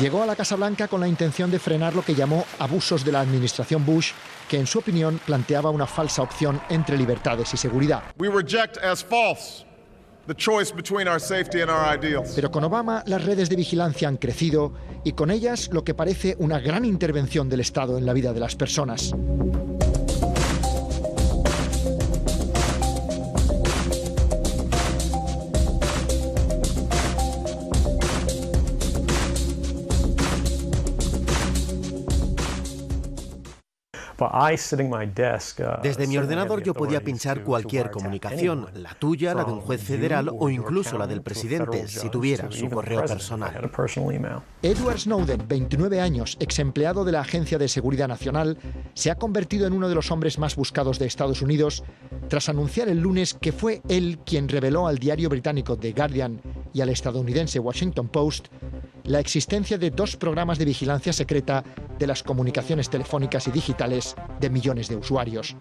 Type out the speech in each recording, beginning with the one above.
Llegó a la Casa Blanca con la intención de frenar lo que llamó abusos de la administración Bush, que en su opinión planteaba una falsa opción entre libertades y seguridad. Pero con Obama las redes de vigilancia han crecido y con ellas lo que parece una gran intervención del Estado en la vida de las personas. Desde mi ordenador yo podía pinchar cualquier comunicación, la tuya, la de un juez federal o incluso la del presidente, si tuviera su correo personal. Edward Snowden, 29 años, ex empleado de la Agencia de Seguridad Nacional, se ha convertido en uno de los hombres más buscados de Estados Unidos tras anunciar el lunes que fue él quien reveló al diario británico The Guardian y al estadounidense Washington Post la existencia de 2 programas de vigilancia secreta de las comunicaciones telefónicas y digitales de millones de usuarios.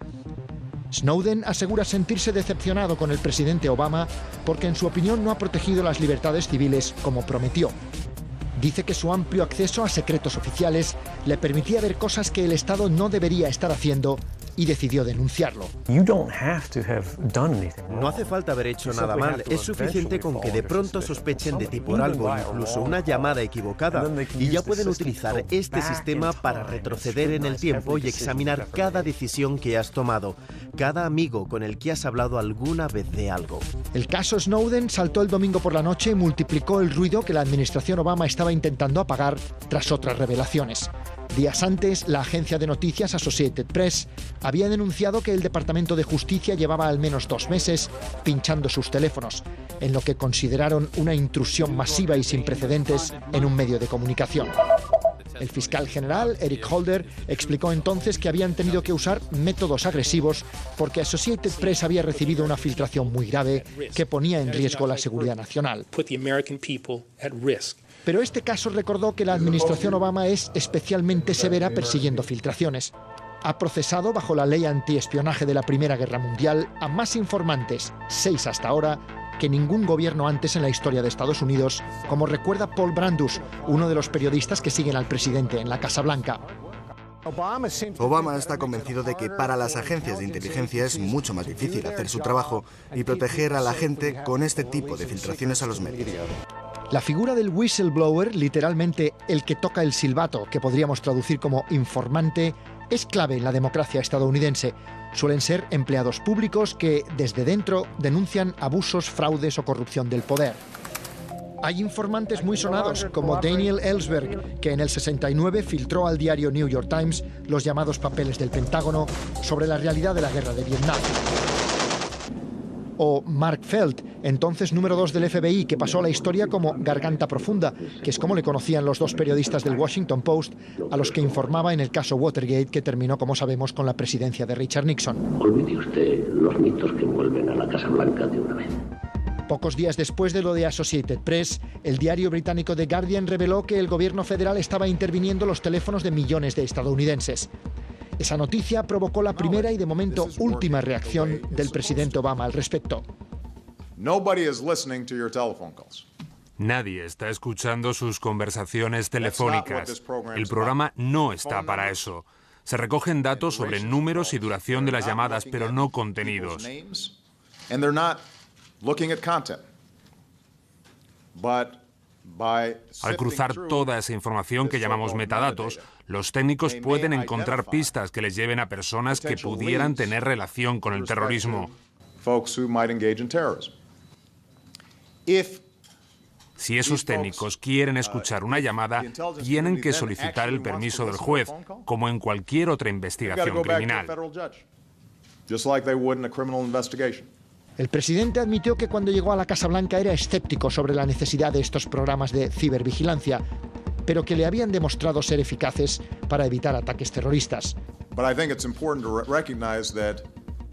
Snowden asegura sentirse decepcionado con el presidente Obama porque en su opinión no ha protegido las libertades civiles como prometió. Dice que su amplio acceso a secretos oficiales le permitía ver cosas que el Estado no debería estar haciendo y decidió denunciarlo. No hace falta haber hecho nada mal, es suficiente con que de pronto sospechen de ti por algo, incluso una llamada equivocada, y ya pueden utilizar este sistema para retroceder en el tiempo y examinar cada decisión que has tomado, cada amigo con el que has hablado alguna vez de algo. El caso Snowden saltó el domingo por la noche y multiplicó el ruido que la administración Obama estaba intentando apagar tras otras revelaciones. Días antes, la agencia de noticias Associated Press había denunciado que el Departamento de Justicia llevaba al menos 2 meses pinchando sus teléfonos, en lo que consideraron una intrusión masiva y sin precedentes en un medio de comunicación. El fiscal general, Eric Holder, explicó entonces que habían tenido que usar métodos agresivos porque Associated Press había recibido una filtración muy grave que ponía en riesgo la seguridad nacional. Pero este caso recordó que la administración Obama es especialmente severa persiguiendo filtraciones. Ha procesado bajo la ley antiespionaje de la Primera Guerra Mundial a más informantes, 6 hasta ahora, que ningún gobierno antes en la historia de Estados Unidos, como recuerda Paul Brandus, uno de los periodistas que siguen al presidente en la Casa Blanca. Obama está convencido de que para las agencias de inteligencia es mucho más difícil hacer su trabajo y proteger a la gente con este tipo de filtraciones a los medios. La figura del whistleblower, literalmente el que toca el silbato, que podríamos traducir como informante, es clave en la democracia estadounidense. Suelen ser empleados públicos que, desde dentro, denuncian abusos, fraudes o corrupción del poder. Hay informantes muy sonados, como Daniel Ellsberg, que en el 69 filtró al diario New York Times los llamados papeles del Pentágono sobre la realidad de la guerra de Vietnam. O Mark Felt, entonces número 2 del FBI, que pasó a la historia como Garganta Profunda, que es como le conocían los 2 periodistas del Washington Post, a los que informaba en el caso Watergate, que terminó, como sabemos, con la presidencia de Richard Nixon. Olvide usted los mitos que envuelven a la Casa Blanca de una vez. Pocos días después de lo de Associated Press, el diario británico The Guardian reveló que el gobierno federal estaba interviniendo los teléfonos de millones de estadounidenses. Esa noticia provocó la primera y de momento última reacción del presidente Obama al respecto. Nadie está escuchando sus conversaciones telefónicas. El programa no está para eso. Se recogen datos sobre números y duración de las llamadas, pero no contenidos. Al cruzar toda esa información que llamamos metadatos, los técnicos pueden encontrar pistas que les lleven a personas que pudieran tener relación con el terrorismo. Si esos técnicos quieren escuchar una llamada, tienen que solicitar el permiso del juez, como en cualquier otra investigación criminal. El presidente admitió que cuando llegó a la Casa Blanca era escéptico sobre la necesidad de estos programas de cibervigilancia, pero que le habían demostrado ser eficaces para evitar ataques terroristas.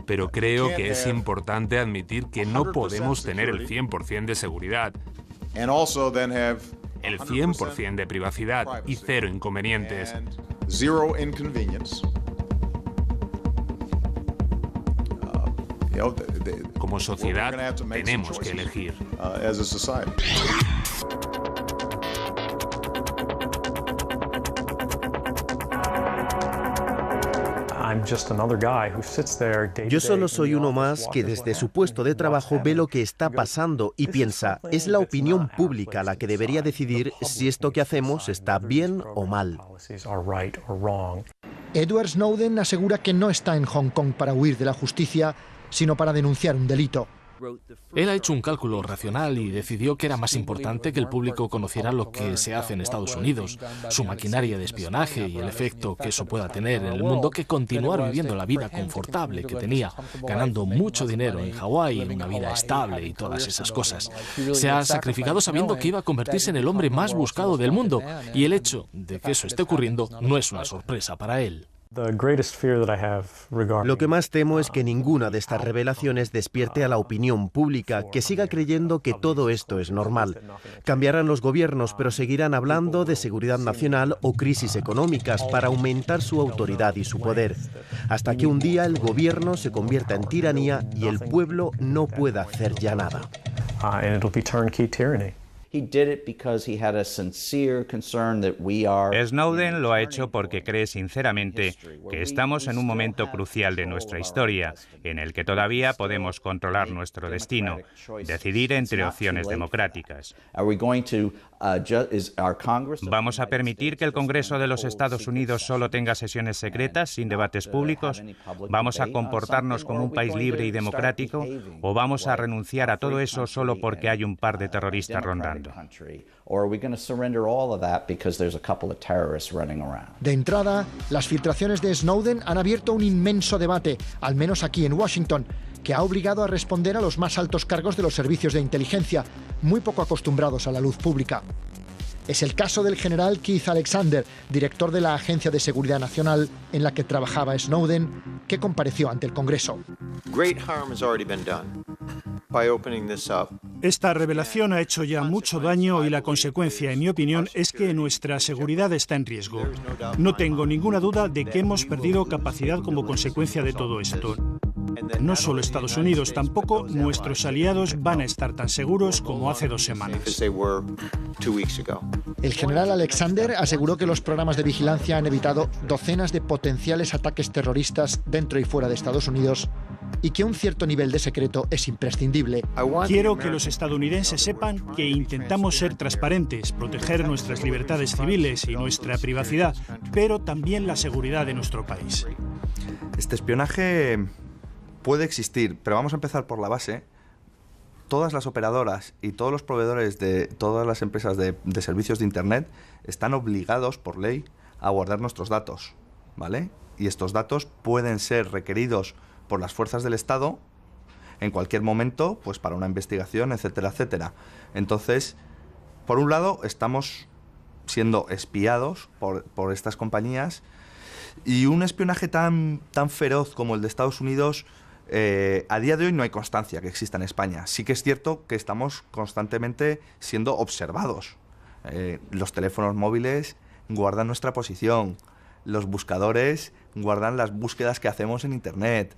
Pero creo que es importante admitir que no podemos tener el 100% de seguridad, el 100% de privacidad y 0 inconvenientes. Como sociedad tenemos que elegir. Yo solo soy uno más que desde su puesto de trabajo ve lo que está pasando y piensa, es la opinión pública la que debería decidir si esto que hacemos está bien o mal. Edward Snowden asegura que no está en Hong Kong para huir de la justicia, sino para denunciar un delito. Él ha hecho un cálculo racional y decidió que era más importante que el público conociera lo que se hace en Estados Unidos, su maquinaria de espionaje y el efecto que eso pueda tener en el mundo, que continuar viviendo la vida confortable que tenía, ganando mucho dinero en Hawái, una vida estable y todas esas cosas. Se ha sacrificado sabiendo que iba a convertirse en el hombre más buscado del mundo, y el hecho de que eso esté ocurriendo no es una sorpresa para él. Lo que más temo es que ninguna de estas revelaciones despierte a la opinión pública, que siga creyendo que todo esto es normal. Cambiarán los gobiernos, pero seguirán hablando de seguridad nacional o crisis económicas para aumentar su autoridad y su poder, hasta que un día el gobierno se convierta en tiranía y el pueblo no pueda hacer ya nada. Snowden lo ha hecho porque cree sinceramente que estamos en un momento crucial de nuestra historia, en el que todavía podemos controlar nuestro destino, decidir entre opciones democráticas. ¿Vamos a permitir que el Congreso de los Estados Unidos solo tenga sesiones secretas sin debates públicos? ¿Vamos a comportarnos como un país libre y democrático? ¿O vamos a renunciar a todo eso solo porque hay un par de terroristas rondando? De entrada, las filtraciones de Snowden han abierto un inmenso debate, al menos aquí en Washington, que ha obligado a responder a los más altos cargos de los servicios de inteligencia, muy poco acostumbrados a la luz pública. Es el caso del general Keith Alexander, director de la Agencia de Seguridad Nacional en la que trabajaba Snowden, que compareció ante el Congreso. Esta revelación ha hecho ya mucho daño y la consecuencia, en mi opinión, es que nuestra seguridad está en riesgo. No tengo ninguna duda de que hemos perdido capacidad como consecuencia de todo esto. No solo Estados Unidos, tampoco nuestros aliados van a estar tan seguros como hace 2 semanas. El general Alexander aseguró que los programas de vigilancia han evitado docenas de potenciales ataques terroristas dentro y fuera de Estados Unidos y que un cierto nivel de secreto es imprescindible. Quiero que los estadounidenses sepan que intentamos ser transparentes, proteger nuestras libertades civiles y nuestra privacidad, pero también la seguridad de nuestro país. Este espionaje puede existir, pero vamos a empezar por la base. Todas las operadoras y todos los proveedores de todas las empresas de servicios de Internet están obligados por ley a guardar nuestros datos, ¿vale? Y estos datos pueden ser requeridos por las fuerzas del Estado en cualquier momento, pues para una investigación, etcétera, etcétera. Entonces, por un lado, estamos siendo espiados por estas compañías, y un espionaje tan feroz como el de Estados Unidos, a día de hoy no hay constancia que exista en España. Sí que es cierto que estamos constantemente siendo observados. Los teléfonos móviles guardan nuestra posición, los buscadores guardan las búsquedas que hacemos en Internet,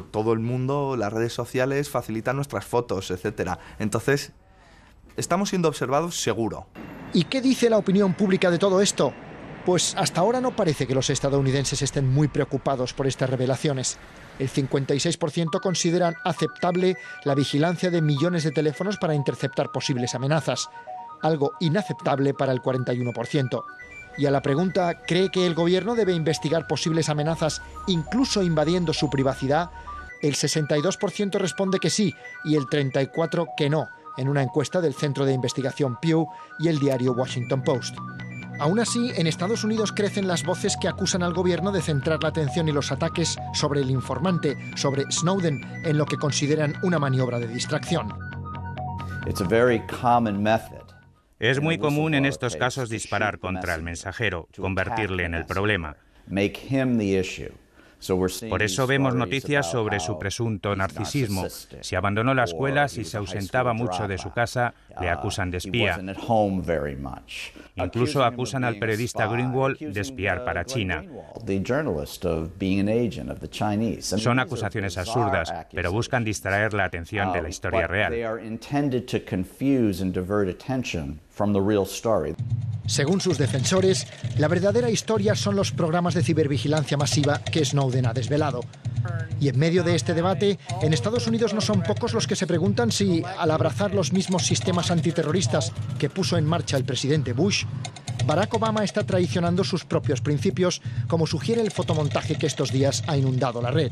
todo el mundo, las redes sociales facilitan nuestras fotos, etcétera. Entonces, estamos siendo observados seguro. ¿Y qué dice la opinión pública de todo esto? Pues hasta ahora no parece que los estadounidenses estén muy preocupados por estas revelaciones. El 56% consideran aceptable la vigilancia de millones de teléfonos para interceptar posibles amenazas, algo inaceptable para el 41%. Y a la pregunta, ¿cree que el gobierno debe investigar posibles amenazas incluso invadiendo su privacidad?, el 62% responde que sí y el 34% que no, en una encuesta del Centro de Investigación Pew y el diario Washington Post. Aún así, en Estados Unidos crecen las voces que acusan al gobierno de centrar la atención y los ataques sobre el informante, sobre Snowden, en lo que consideran una maniobra de distracción. Es muy común en estos casos disparar contra el mensajero, convertirle en el problema. Por eso vemos noticias sobre su presunto narcisismo. Si abandonó la escuela, si se ausentaba mucho de su casa, le acusan de espía. Incluso acusan al periodista Greenwald de espiar para China. Son acusaciones absurdas, pero buscan distraer la atención de la historia real. Según sus defensores, la verdadera historia son los programas de cibervigilancia masiva que Snowden ha desvelado. Y en medio de este debate, en Estados Unidos no son pocos los que se preguntan si, al abrazar los mismos sistemas antiterroristas que puso en marcha el presidente Bush, Barack Obama está traicionando sus propios principios, como sugiere el fotomontaje que estos días ha inundado la red.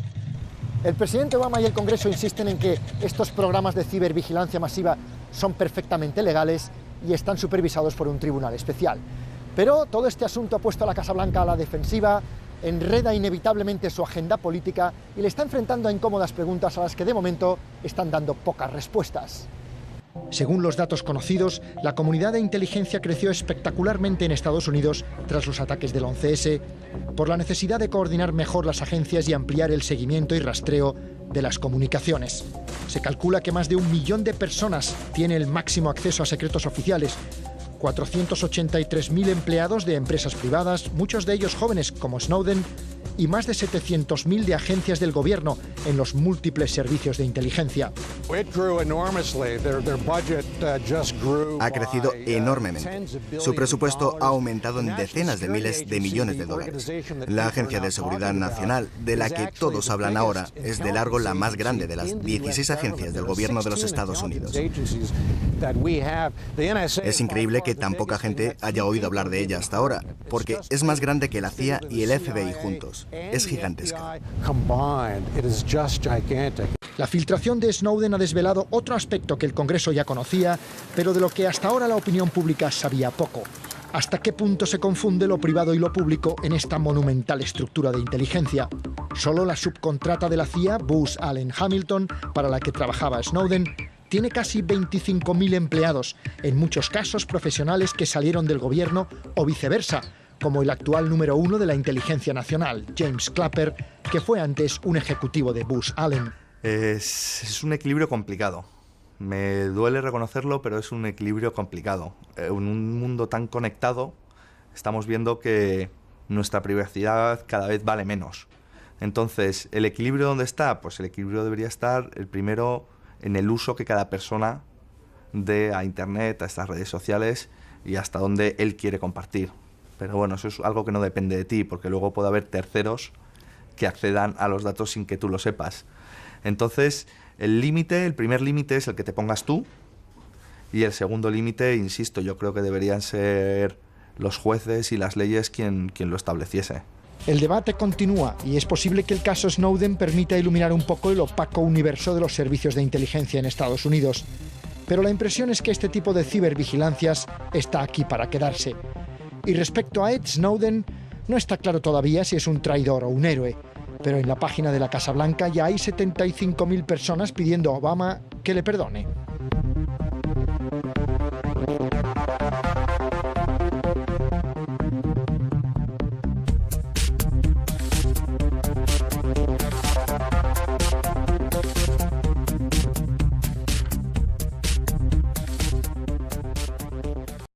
El presidente Obama y el Congreso insisten en que estos programas de cibervigilancia masiva son perfectamente legales y están supervisados por un tribunal especial. Pero todo este asunto ha puesto a la Casa Blanca a la defensiva, enreda inevitablemente su agenda política y le está enfrentando a incómodas preguntas a las que de momento están dando pocas respuestas. Según los datos conocidos, la comunidad de inteligencia creció espectacularmente en Estados Unidos tras los ataques del 11S, por la necesidad de coordinar mejor las agencias y ampliar el seguimiento y rastreo de las comunicaciones. Se calcula que más de 1 millón de personas tiene el máximo acceso a secretos oficiales, 483.000 empleados de empresas privadas, muchos de ellos jóvenes como Snowden, y más de 700.000 de agencias del gobierno en los múltiples servicios de inteligencia. Ha crecido enormemente. Su presupuesto ha aumentado en decenas de miles de millones de dólares. La Agencia de Seguridad Nacional, de la que todos hablan ahora, es de largo la más grande de las 16 agencias del gobierno de los Estados Unidos. Es increíble que tan poca gente haya oído hablar de ella hasta ahora, porque es más grande que la CIA y el FBI juntos. Es gigantesca. La filtración de Snowden ha desvelado otro aspecto que el Congreso ya conocía, pero de lo que hasta ahora la opinión pública sabía poco. ¿Hasta qué punto se confunde lo privado y lo público en esta monumental estructura de inteligencia? Solo la subcontrata de la CIA, Booz Allen Hamilton, para la que trabajaba Snowden, tiene casi 25.000 empleados, en muchos casos profesionales que salieron del gobierno o viceversa, como el actual número 1 de la inteligencia nacional, James Clapper, que fue antes un ejecutivo de Booz Allen. Es un equilibrio complicado. Me duele reconocerlo, pero es un equilibrio complicado. En un mundo tan conectado, estamos viendo que nuestra privacidad cada vez vale menos. Entonces, ¿el equilibrio dónde está? Pues el equilibrio debería estar, el primero, en el uso que cada persona dé a Internet, a estas redes sociales y hasta dónde él quiere compartir. Pero bueno, eso es algo que no depende de ti, porque luego puede haber terceros que accedan a los datos sin que tú lo sepas. Entonces, el primer límite es el que te pongas tú, y el segundo límite, insisto, yo creo que deberían ser los jueces y las leyes quien lo estableciese. El debate continúa y es posible que el caso Snowden permita iluminar un poco el opaco universo de los servicios de inteligencia en Estados Unidos. Pero la impresión es que este tipo de cibervigilancias está aquí para quedarse. Y respecto a Ed Snowden, no está claro todavía si es un traidor o un héroe, pero en la página de la Casa Blanca ya hay 75.000 personas pidiendo a Obama que le perdone.